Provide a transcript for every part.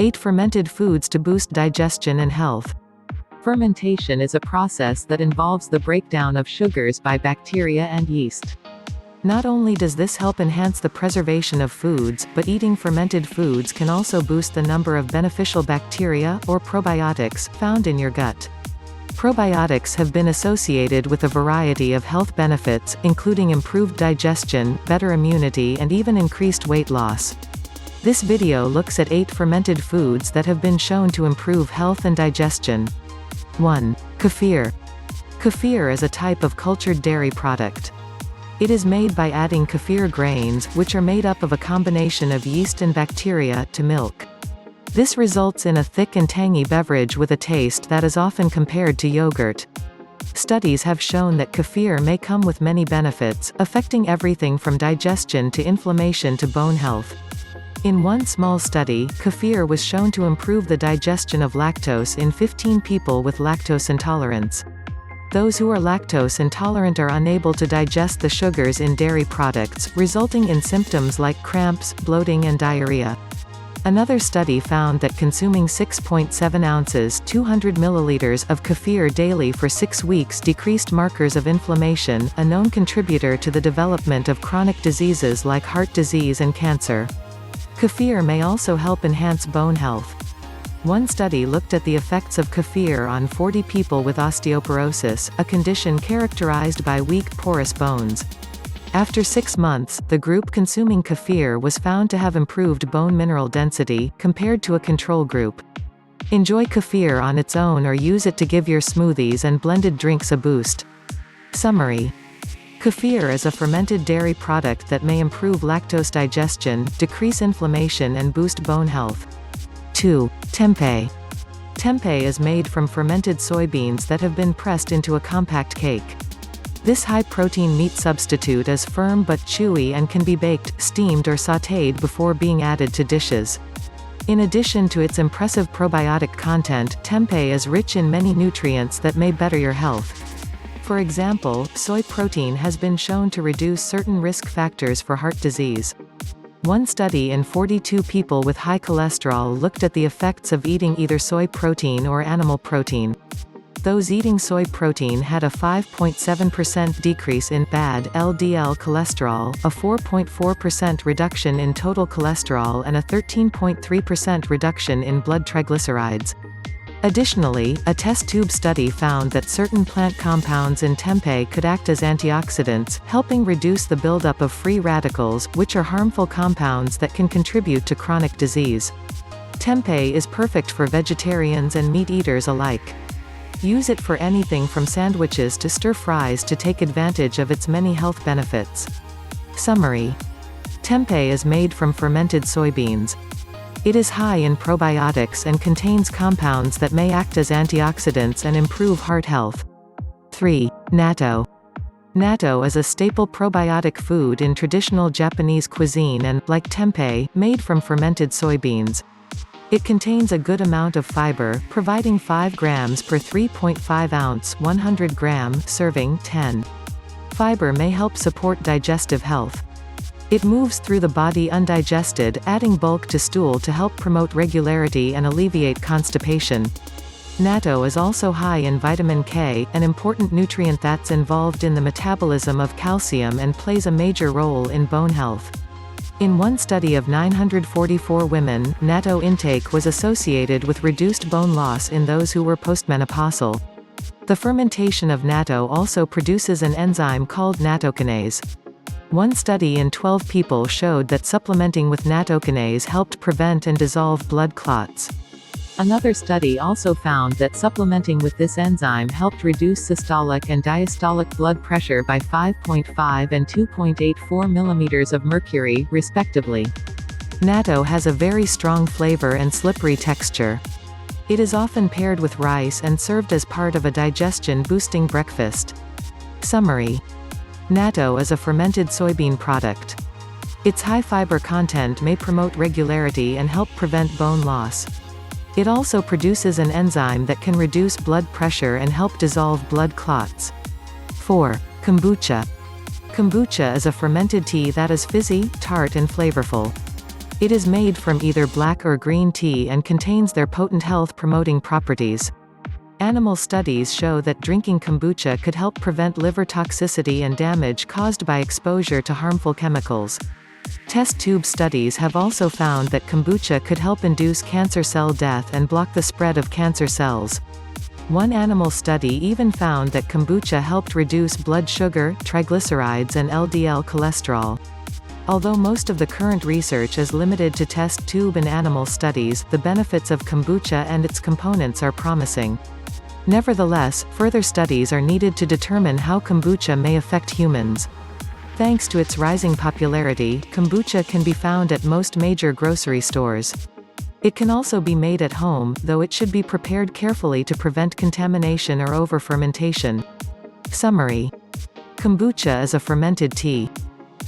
8 fermented foods to boost digestion and health. Fermentation is a process that involves the breakdown of sugars by bacteria and yeast. Not only does this help enhance the preservation of foods, but eating fermented foods can also boost the number of beneficial bacteria, or probiotics, found in your gut. Probiotics have been associated with a variety of health benefits, including improved digestion, better immunity and even increased weight loss. This video looks at 8 fermented foods that have been shown to improve health and digestion. 1. Kefir. Kefir is a type of cultured dairy product. It is made by adding kefir grains, which are made up of a combination of yeast and bacteria, to milk. This results in a thick and tangy beverage with a taste that is often compared to yogurt. Studies have shown that kefir may come with many benefits, affecting everything from digestion to inflammation to bone health. In one small study, kefir was shown to improve the digestion of lactose in 15 people with lactose intolerance. Those who are lactose intolerant are unable to digest the sugars in dairy products, resulting in symptoms like cramps, bloating and diarrhea. Another study found that consuming 6.7 ounces 200 milliliters of kefir daily for 6 weeks decreased markers of inflammation, a known contributor to the development of chronic diseases like heart disease and cancer. Kefir may also help enhance bone health. One study looked at the effects of kefir on 40 people with osteoporosis, a condition characterized by weak, porous bones. After 6 months, the group consuming kefir was found to have improved bone mineral density, compared to a control group. Enjoy kefir on its own or use it to give your smoothies and blended drinks a boost. Summary. Kefir is a fermented dairy product that may improve lactose digestion, decrease inflammation and boost bone health. 2. Tempeh. Tempeh is made from fermented soybeans that have been pressed into a compact cake. This high-protein meat substitute is firm but chewy and can be baked, steamed or sautéed before being added to dishes. In addition to its impressive probiotic content, tempeh is rich in many nutrients that may better your health. For example, soy protein has been shown to reduce certain risk factors for heart disease. One study in 42 people with high cholesterol looked at the effects of eating either soy protein or animal protein. Those eating soy protein had a 5.7% decrease in bad LDL cholesterol, a 4.4% reduction in total cholesterol and a 13.3% reduction in blood triglycerides. Additionally, a test tube study found that certain plant compounds in tempeh could act as antioxidants, helping reduce the buildup of free radicals, which are harmful compounds that can contribute to chronic disease. Tempeh is perfect for vegetarians and meat eaters alike. Use it for anything from sandwiches to stir-fries to take advantage of its many health benefits. Summary. Tempeh is made from fermented soybeans. It is high in probiotics and contains compounds that may act as antioxidants and improve heart health. 3. Natto. Natto is a staple probiotic food in traditional Japanese cuisine and, like tempeh, made from fermented soybeans. It contains a good amount of fiber, providing 5 grams per 3.5 ounce 100 gram serving 10. Fiber may help support digestive health. It moves through the body undigested, adding bulk to stool to help promote regularity and alleviate constipation. Natto is also high in vitamin K, an important nutrient that's involved in the metabolism of calcium and plays a major role in bone health. In one study of 944 women, natto intake was associated with reduced bone loss in those who were postmenopausal. The fermentation of natto also produces an enzyme called nattokinase. One study in 12 people showed that supplementing with nattokinase helped prevent and dissolve blood clots. Another study also found that supplementing with this enzyme helped reduce systolic and diastolic blood pressure by 5.5 and 2.84 millimeters of mercury, respectively. Natto has a very strong flavor and slippery texture. It is often paired with rice and served as part of a digestion-boosting breakfast. Summary. Natto is a fermented soybean product. Its high fiber content may promote regularity and help prevent bone loss. It also produces an enzyme that can reduce blood pressure and help dissolve blood clots. 4. Kombucha. Kombucha is a fermented tea that is fizzy, tart and flavorful. It is made from either black or green tea and contains their potent health-promoting properties. Animal studies show that drinking kombucha could help prevent liver toxicity and damage caused by exposure to harmful chemicals. Test tube studies have also found that kombucha could help induce cancer cell death and block the spread of cancer cells. One animal study even found that kombucha helped reduce blood sugar, triglycerides and LDL cholesterol. Although most of the current research is limited to test tube and animal studies, the benefits of kombucha and its components are promising. Nevertheless, further studies are needed to determine how kombucha may affect humans. Thanks to its rising popularity, kombucha can be found at most major grocery stores. It can also be made at home, though it should be prepared carefully to prevent contamination or over-fermentation. Summary. Kombucha is a fermented tea.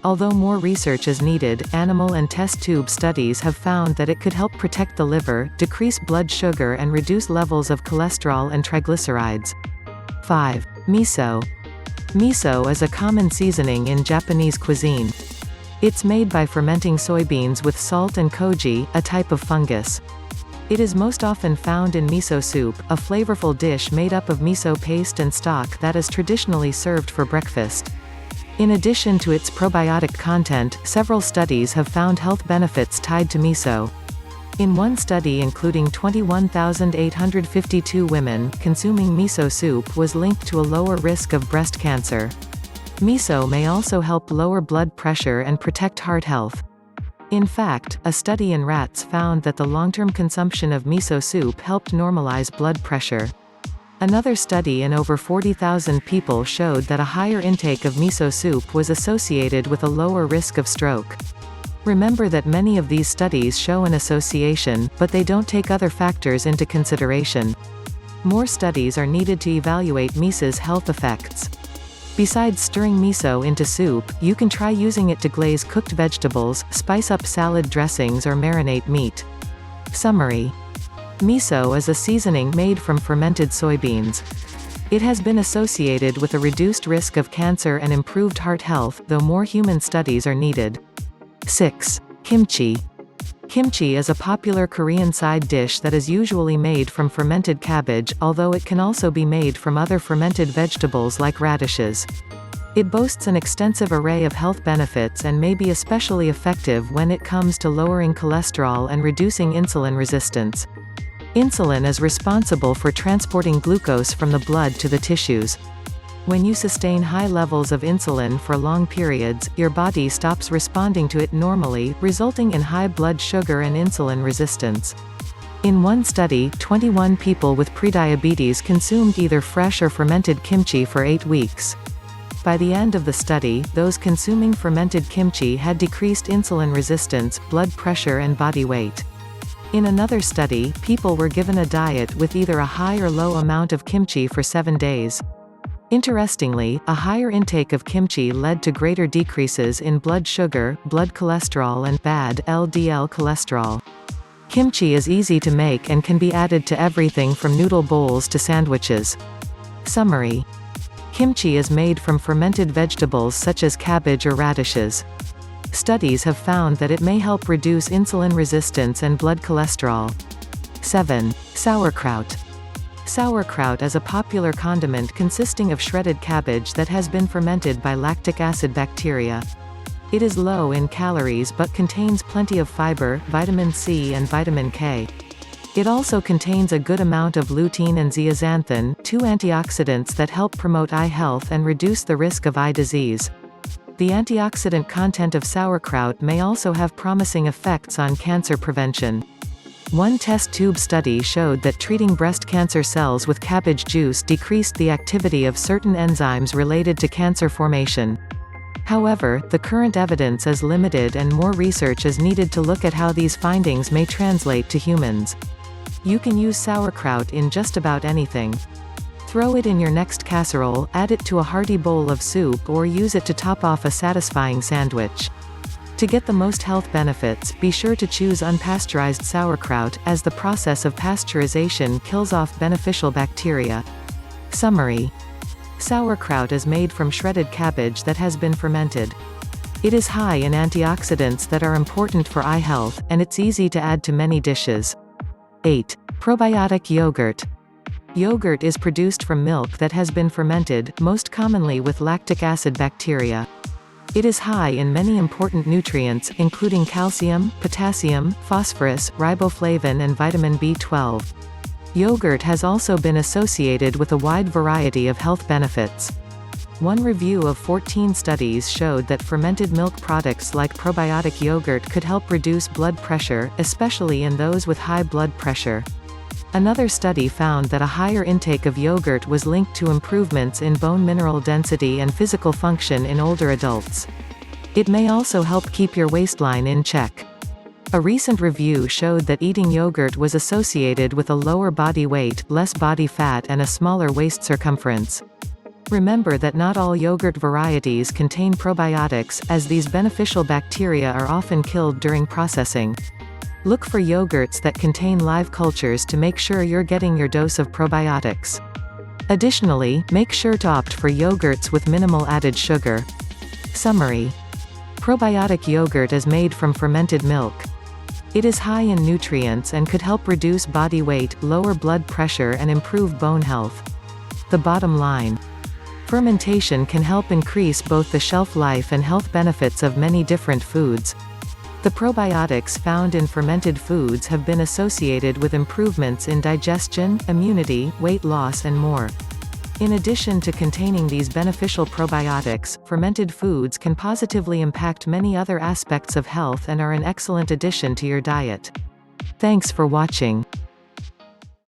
Although more research is needed, animal and test tube studies have found that it could help protect the liver, decrease blood sugar and reduce levels of cholesterol and triglycerides. 5. Miso. Miso is a common seasoning in Japanese cuisine. It's made by fermenting soybeans with salt and koji, a type of fungus. It is most often found in miso soup, a flavorful dish made up of miso paste and stock that is traditionally served for breakfast. In addition to its probiotic content, several studies have found health benefits tied to miso. In one study including 21,852 women, consuming miso soup was linked to a lower risk of breast cancer. Miso may also help lower blood pressure and protect heart health. In fact, a study in rats found that the long-term consumption of miso soup helped normalize blood pressure. Another study in over 40,000 people showed that a higher intake of miso soup was associated with a lower risk of stroke. Remember that many of these studies show an association, but they don't take other factors into consideration. More studies are needed to evaluate miso's health effects. Besides stirring miso into soup, you can try using it to glaze cooked vegetables, spice up salad dressings or marinate meat. Summary. Miso is a seasoning made from fermented soybeans. It has been associated with a reduced risk of cancer and improved heart health, though more human studies are needed. 6. Kimchi. Kimchi is a popular Korean side dish that is usually made from fermented cabbage, although it can also be made from other fermented vegetables like radishes. It boasts an extensive array of health benefits and may be especially effective when it comes to lowering cholesterol and reducing insulin resistance. Insulin is responsible for transporting glucose from the blood to the tissues. When you sustain high levels of insulin for long periods, your body stops responding to it normally, resulting in high blood sugar and insulin resistance. In one study, 21 people with prediabetes consumed either fresh or fermented kimchi for 8 weeks. By the end of the study, those consuming fermented kimchi had decreased insulin resistance, blood pressure and body weight. In another study, people were given a diet with either a high or low amount of kimchi for 7 days. Interestingly, a higher intake of kimchi led to greater decreases in blood sugar, blood cholesterol and bad LDL cholesterol. Kimchi is easy to make and can be added to everything from noodle bowls to sandwiches. Summary. Kimchi is made from fermented vegetables such as cabbage or radishes. Studies have found that it may help reduce insulin resistance and blood cholesterol. 7. Sauerkraut. Sauerkraut is a popular condiment consisting of shredded cabbage that has been fermented by lactic acid bacteria. It is low in calories but contains plenty of fiber, vitamin C and vitamin K. It also contains a good amount of lutein and zeaxanthin, two antioxidants that help promote eye health and reduce the risk of eye disease. The antioxidant content of sauerkraut may also have promising effects on cancer prevention. One test tube study showed that treating breast cancer cells with cabbage juice decreased the activity of certain enzymes related to cancer formation. However, the current evidence is limited and more research is needed to look at how these findings may translate to humans. You can use sauerkraut in just about anything. Throw it in your next casserole, add it to a hearty bowl of soup or use it to top off a satisfying sandwich. To get the most health benefits, be sure to choose unpasteurized sauerkraut, as the process of pasteurization kills off beneficial bacteria. Summary. Sauerkraut is made from shredded cabbage that has been fermented. It is high in antioxidants that are important for eye health, and it's easy to add to many dishes. 8. Probiotic yogurt. Yogurt is produced from milk that has been fermented, most commonly with lactic acid bacteria. It is high in many important nutrients, including calcium, potassium, phosphorus, riboflavin and vitamin B12. Yogurt has also been associated with a wide variety of health benefits. One review of 14 studies showed that fermented milk products like probiotic yogurt could help reduce blood pressure, especially in those with high blood pressure. Another study found that a higher intake of yogurt was linked to improvements in bone mineral density and physical function in older adults. It may also help keep your waistline in check. A recent review showed that eating yogurt was associated with a lower body weight, less body fat and a smaller waist circumference. Remember that not all yogurt varieties contain probiotics, as these beneficial bacteria are often killed during processing. Look for yogurts that contain live cultures to make sure you're getting your dose of probiotics. Additionally, make sure to opt for yogurts with minimal added sugar. Summary. Probiotic yogurt is made from fermented milk. It is high in nutrients and could help reduce body weight, lower blood pressure and improve bone health. The bottom line. Fermentation can help increase both the shelf life and health benefits of many different foods. The probiotics found in fermented foods have been associated with improvements in digestion, immunity, weight loss and more. In addition to containing these beneficial probiotics, fermented foods can positively impact many other aspects of health and are an excellent addition to your diet. Thanks for watching.